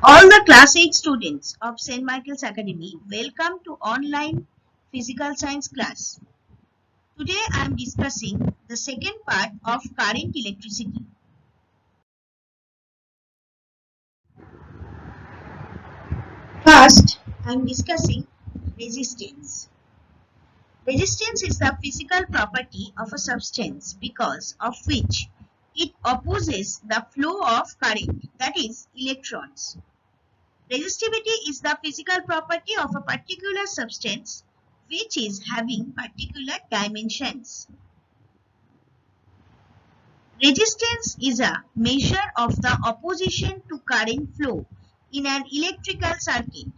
All the class 8 students of St. Michael's Academy, welcome to online physical science class. Today I am discussing the second part of current electricity. First, I am discussing resistance. Resistance is the physical property of a substance because of which it opposes the flow of current, that is, electrons. Resistivity is the physical property of a particular substance which is having particular dimensions. Resistance is a measure of the opposition to current flow in an electrical circuit.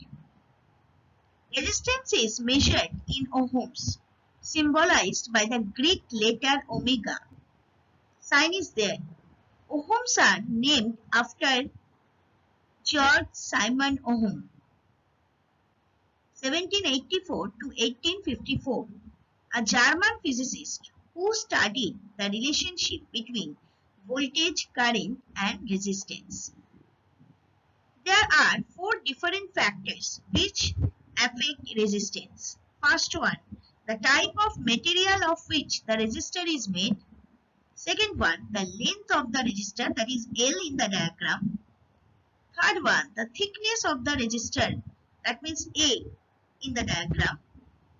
Resistance is measured in ohms, symbolized by the Greek letter omega. Sign is there. Ohms are named after George Simon Ohm. 1784 to 1854, a German physicist who studied the relationship between voltage, current, and resistance. There are four different factors which affect resistance. First one, the type of material of which the resistor is made. Second one, the length of the resistor, that is L in the diagram. Third one, the thickness of the resistor, that means A in the diagram.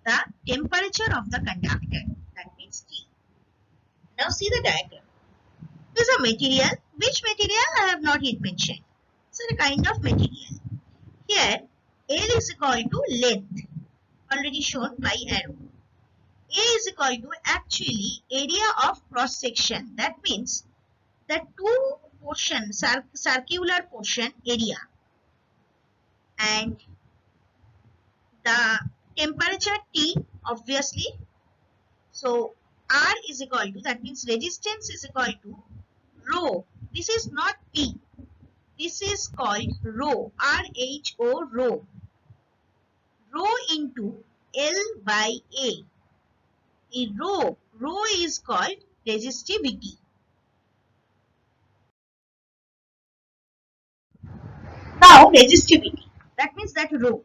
The temperature of the conductor, that means T. Now see the diagram. This is a material. Which material I have not yet mentioned. So the kind of material. Here L is equal to length, already shown by arrow. A is equal to actually area of cross section. That means the two portion, circular portion area, and the temperature T obviously. So R is equal to, that means resistance is equal to rho. This is not P. This is called rho. R-H-O, rho. Rho into L by A. In rho is called resistivity. Now resistivity. That means that rho.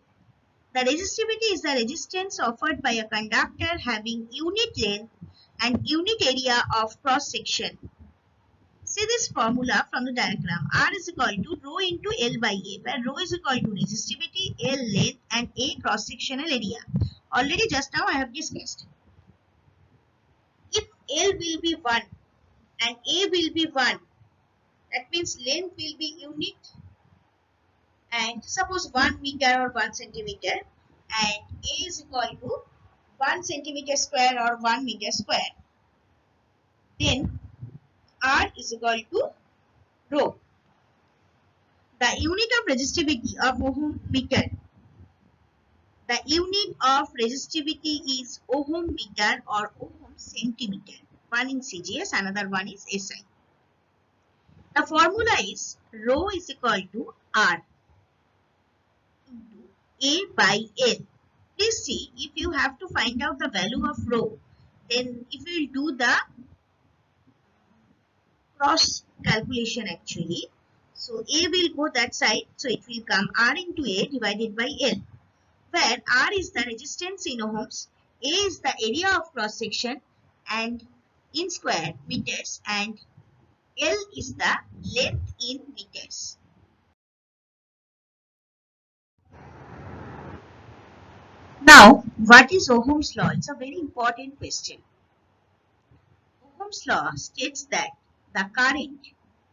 The resistivity is the resistance offered by a conductor having unit length and unit area of cross section. See this formula from the diagram. R is equal to rho into L by A, where rho is equal to resistivity, L length, and A cross sectional area. Already just now I have discussed. If L will be 1 and A will be 1, that means length will be unit, and suppose 1 meter or 1 centimeter, and A is equal to 1 centimeter square or 1 meter square, then R is equal to rho. The unit of resistivity of ohm meter. The unit of resistivity is ohm meter or ohm centimeter. One in CGS, another one is SI. The formula is rho is equal to R into A by L. Please see, if you have to find out the value of rho, then if you will do the cross calculation actually. So A will go that side, so it will come R into A divided by L, where R is the resistance in ohms, A is the area of cross section and in square meters, and L is the length in meters. Now, what is Ohm's law? It's a very important question. Ohm's law states that the current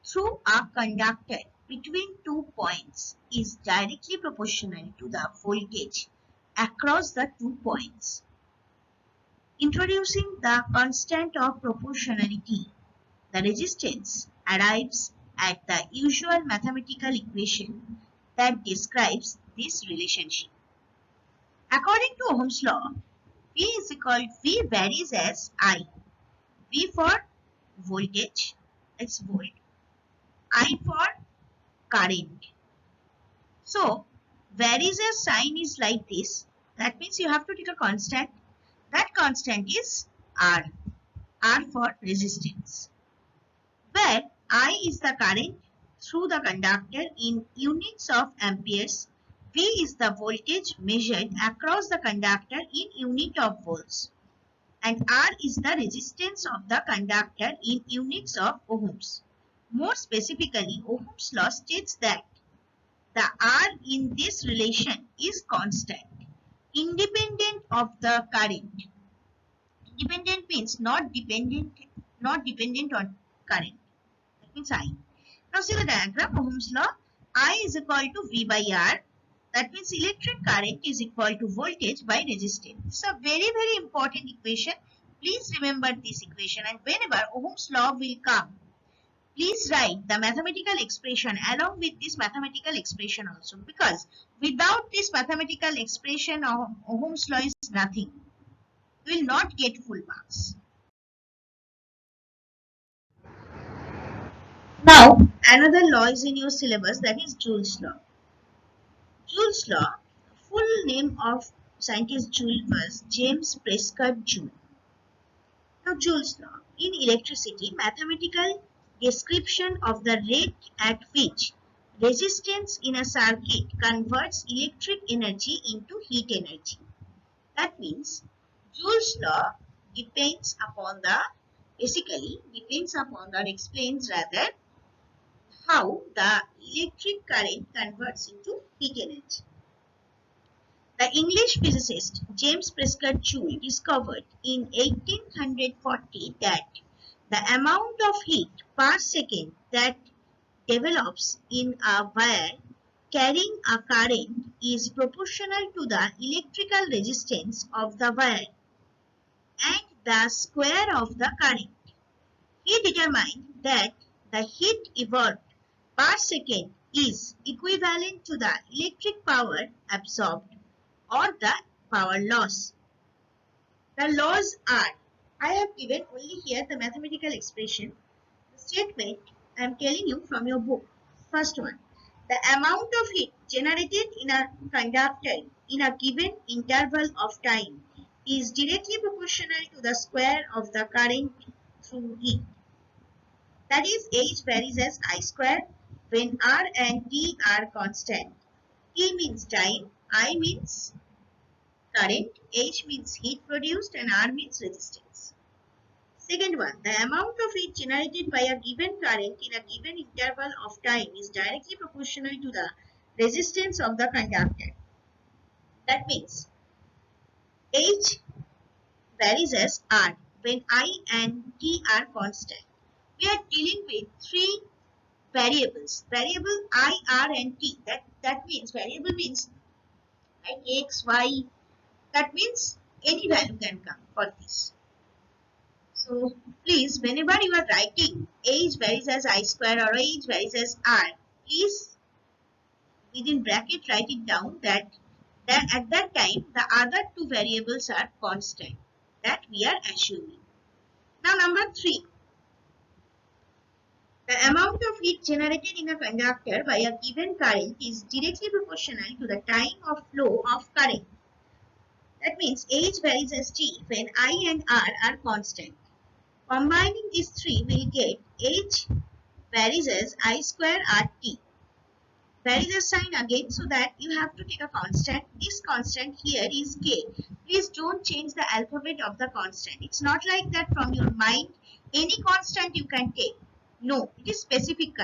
through a conductor between 2 points is directly proportional to the voltage across the 2 points. Introducing the constant of proportionality, the resistance arrives at the usual mathematical equation that describes this relationship. According to Ohm's law, V varies as I. V for voltage, it's volt. I for current. So, varies as sign is like this. That means you have to take a constant. That constant is R. R for resistance. Where I is the current. through the conductor in units of amperes. V is the voltage measured across the conductor in unit of volts. And R is the resistance of the conductor in units of ohms. More specifically, Ohm's law states that the R in this relation is constant, independent of the current. Independent means not dependent on current. That means I. Now see the diagram. Ohm's law. I is equal to V by R. That means electric current is equal to voltage by resistance. It's a very important equation. Please remember this equation, and whenever Ohm's law will come, please write the mathematical expression along with this mathematical expression also, because without this mathematical expression, Ohm's law is nothing. You will not get full marks. Now, another law is in your syllabus, that is Joule's law. Joule's law, full name of scientist Joule was James Prescott Joule. Now, Joule's law. In electricity, mathematical description of the rate at which resistance in a circuit converts electric energy into heat energy. That means Joule's law depends upon or explains rather how the electric current converts into heat energy. The English physicist James Prescott Joule discovered in 1840 that the amount of heat per second that develops in a wire carrying a current is proportional to the electrical resistance of the wire and the square of the current. He determined that the heat evolved per second is equivalent to the electric power absorbed or the power loss. The laws are, I have given only here the mathematical expression. The statement I am telling you from your book. First one, the amount of heat generated in a conductor in a given interval of time is directly proportional to the square of the current through heat. That is, H varies as I square when R and T are constant. T means time, I means current, H means heat produced, and R means resistance. Second one, the amount of heat generated by a given current in a given interval of time is directly proportional to the resistance of the conductor. That means H varies as R when I and T are constant. We are dealing with three variables. Variable I, R and T. That means variable means like X, Y. That means any value can come for this. So please, whenever you are writing H varies as I square or H varies as R, please within bracket write it down that at that time the other two variables are constant. That we are assuming. Now number 3. The amount of heat generated in a conductor by a given current is directly proportional to the time of flow of current. That means H varies as T when I and R are constant. Combining these three will get H varies as I square RT. Varies as sign again, so that you have to take a constant. This constant here is K. Please don't change the alphabet of the constant. It's not like that from your mind. Any constant you can take. No, it is specific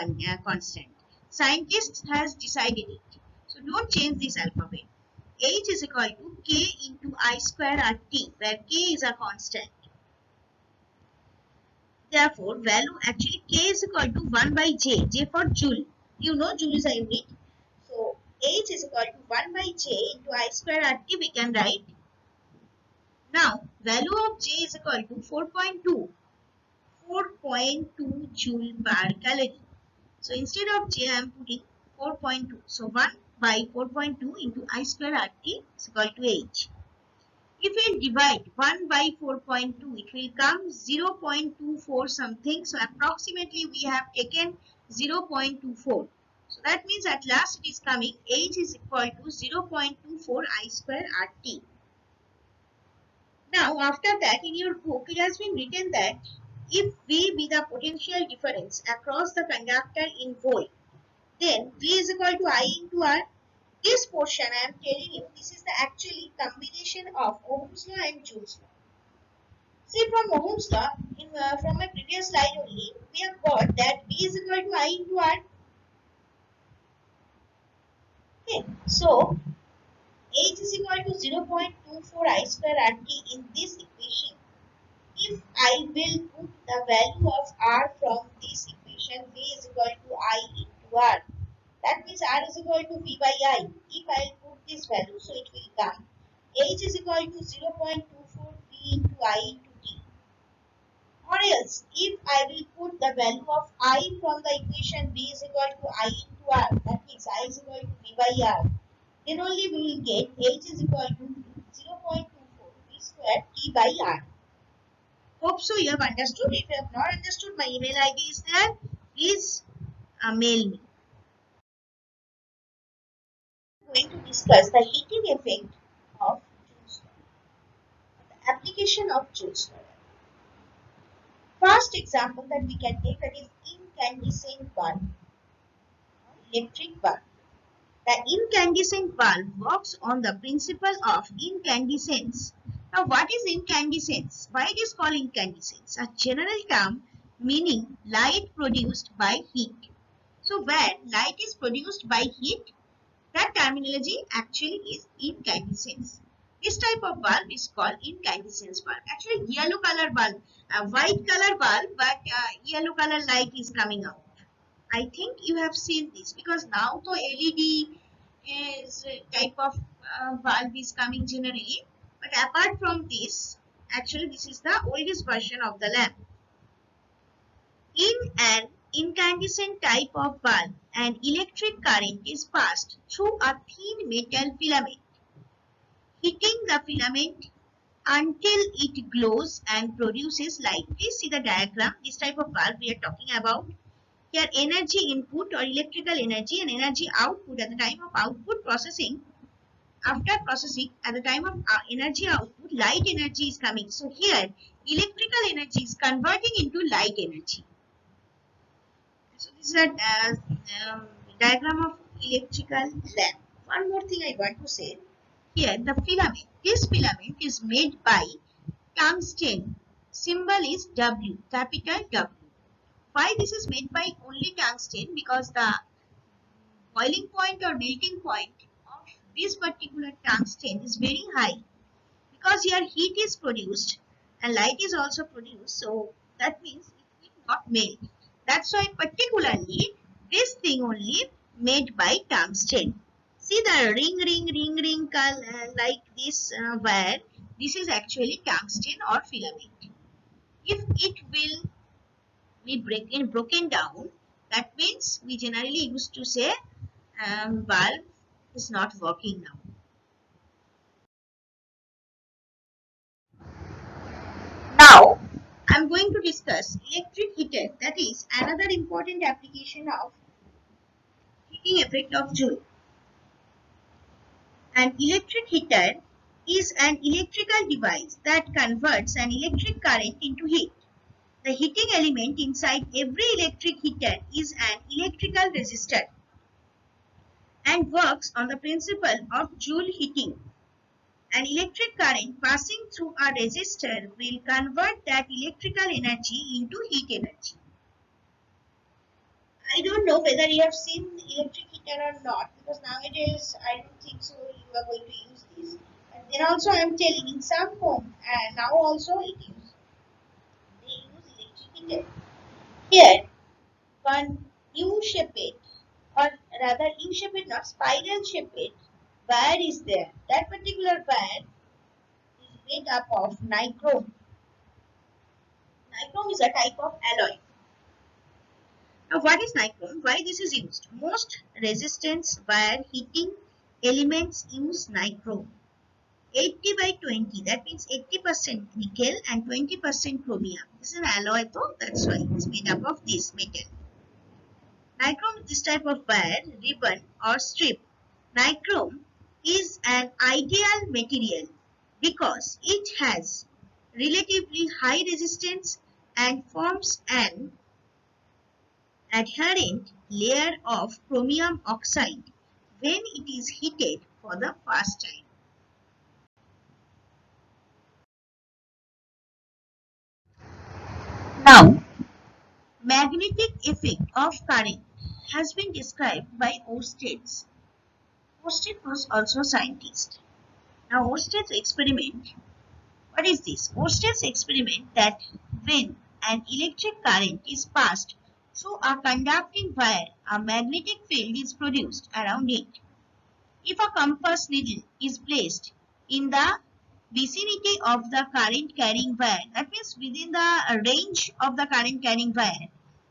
constant. Scientists has decided it. So don't change this alphabet. H is equal to K into I square RT, where K is a constant. Therefore, value actually K is equal to 1 by J. J for Joule. You know Joule is a unit. So H is equal to 1 by J into I square RT we can write. Now, value of J is equal to 4.2 Joule per calorie. So instead of J I am putting 4.2. So 1 by 4.2 into I square RT is equal to H. If we divide 1 by 4.2, it will come 0.24 something. So approximately we have taken 0.24. So that means at last it is coming H is equal to 0.24 I square RT. Now after that in your book it has been written that if V be the potential difference across the conductor in volt, Then V is equal to I into R. This portion I am telling you, this is the actually combination of Ohm's law and Joule's law. See, from Ohm's law, from my previous slide only, we have got that V is equal to I into R. Okay, so H is equal to 0.24 I square RT in this equation. If I will put the value of R from this equation, V is equal to I into R. That means R is equal to V by I. If I put this value, so it will come H is equal to 0.24 V into I into T. Or else, if I will put the value of I from the equation V is equal to I into R, that means I is equal to V by R, then only we will get H is equal to 0.24 V square T by R. Hope so you have understood. If you have not understood, my email ID is there. Please mail me. We are going to discuss the heating effect of Joule's law, the application of Joule's law. First example that we can take, that is incandescent bulb, electric bulb. The incandescent bulb works on the principle of incandescence. Now, what is incandescence? Why it is called incandescence? A general term meaning light produced by heat. So, where light is produced by heat, that terminology actually is incandescence. This type of bulb is called incandescence bulb. Actually, yellow color bulb, white color bulb, but yellow color light is coming out. I think you have seen this because now the LED is type of bulb is coming generally. But apart from this, actually this is the oldest version of the lamp. In an incandescent type of bulb, an electric current is passed through a thin metal filament, heating the filament until it glows and produces light. Please see the diagram. This type of bulb we are talking about. Here energy input or electrical energy and energy output at the time of output processing. After processing, at the time of energy output, light energy is coming. So here electrical energy is converting into light energy. So this is a diagram of electrical lamp. One more thing I want to say. Here the filament. This filament is made by tungsten. Symbol is W, capital W. Why this is made by only tungsten? Because the boiling point or melting point of this particular tungsten is very high. Because here heat is produced and light is also produced, so that means it will not melt. That's why particularly this thing only made by tungsten. See the ring like this wire. This is actually tungsten or filament. If it will be broken down, that means we generally used to say bulb is not working now. Now I am going to discuss electric heater, that is another important application of heating effect of Joule. An electric heater is an electrical device that converts an electric current into heat. The heating element inside every electric heater is an electrical resistor and works on the principle of Joule heating. An electric current passing through a resistor will convert that electrical energy into heat energy. I don't know whether you have seen electric heater or not, because nowadays I don't think so you are going to use this. And then also I am telling in some home and now also they use electric heater. Here one U-shaped or rather U-shaped not spiral shaped wire is there. That particular wire is made up of nichrome. Nichrome is a type of alloy. Now, what is nichrome? Why this is used? Most resistance wire heating elements use nichrome. 80 by 20, that means 80% nickel and 20% chromium. This is an alloy though, that's why it's made up of this metal. Nichrome is this type of wire, ribbon or strip. Nichrome is an ideal material because it has relatively high resistance and forms an adherent layer of chromium oxide when it is heated for the first time. Now, magnetic effect of current has been described by Oersted. Oersted was also a scientist. Now, Oersted's experiment, what is this? Oersted's experiment that when an electric current is passed through a conducting wire, a magnetic field is produced around it. If a compass needle is placed in the vicinity of the current carrying wire, that means within the range of the current carrying wire,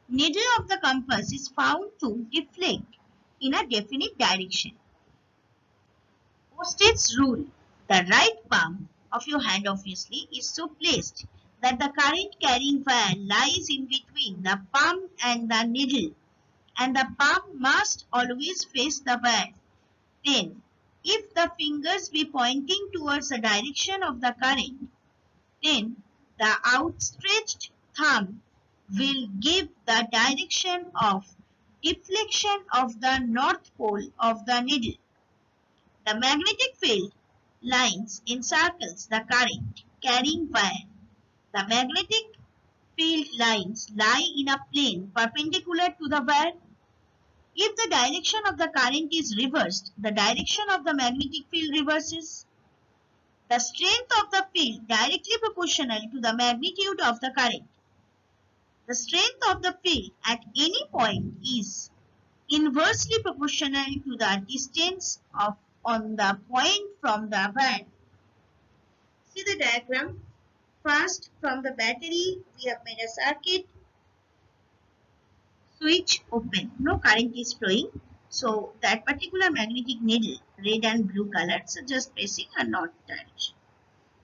needle of the compass is found to deflect in a definite direction. Oersted's rule: the right palm of your hand obviously is so placed that the current carrying wire lies in between the palm and the needle, and the palm must always face the wire. Then, if the fingers be pointing towards the direction of the current, then the outstretched thumb will give the direction of deflection of the north pole of the needle. The magnetic field lines encircles the current carrying wire. The magnetic field lines lie in a plane perpendicular to the wire. If the direction of the current is reversed, the direction of the magnetic field reverses. The strength of the field directly proportional to the magnitude of the current. The strength of the field at any point is inversely proportional to the distance on the point from the wire. See the diagram. First, from the battery, we have made a circuit. Switch open. No current is flowing. So that particular magnetic needle, red and blue color, so just pressing a north direction.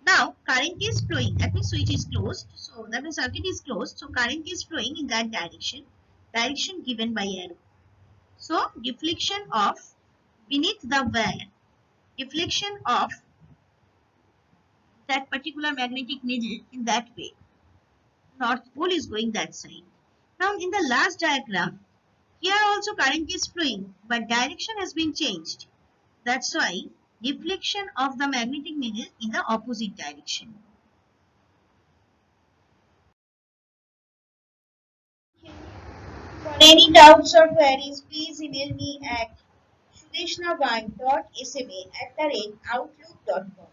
Now current is flowing. That means switch is closed. So that means circuit is closed. So current is flowing in that direction. Direction given by arrow. So deflection of beneath the wire. Deflection of that particular magnetic needle in that way. North pole is going that side. Now in the last diagram, here also current is flowing, but direction has been changed. That's why deflection of the magnetic needle in the opposite direction. For any doubts or queries, please email me at shudeshnavan.sma@outlook.com.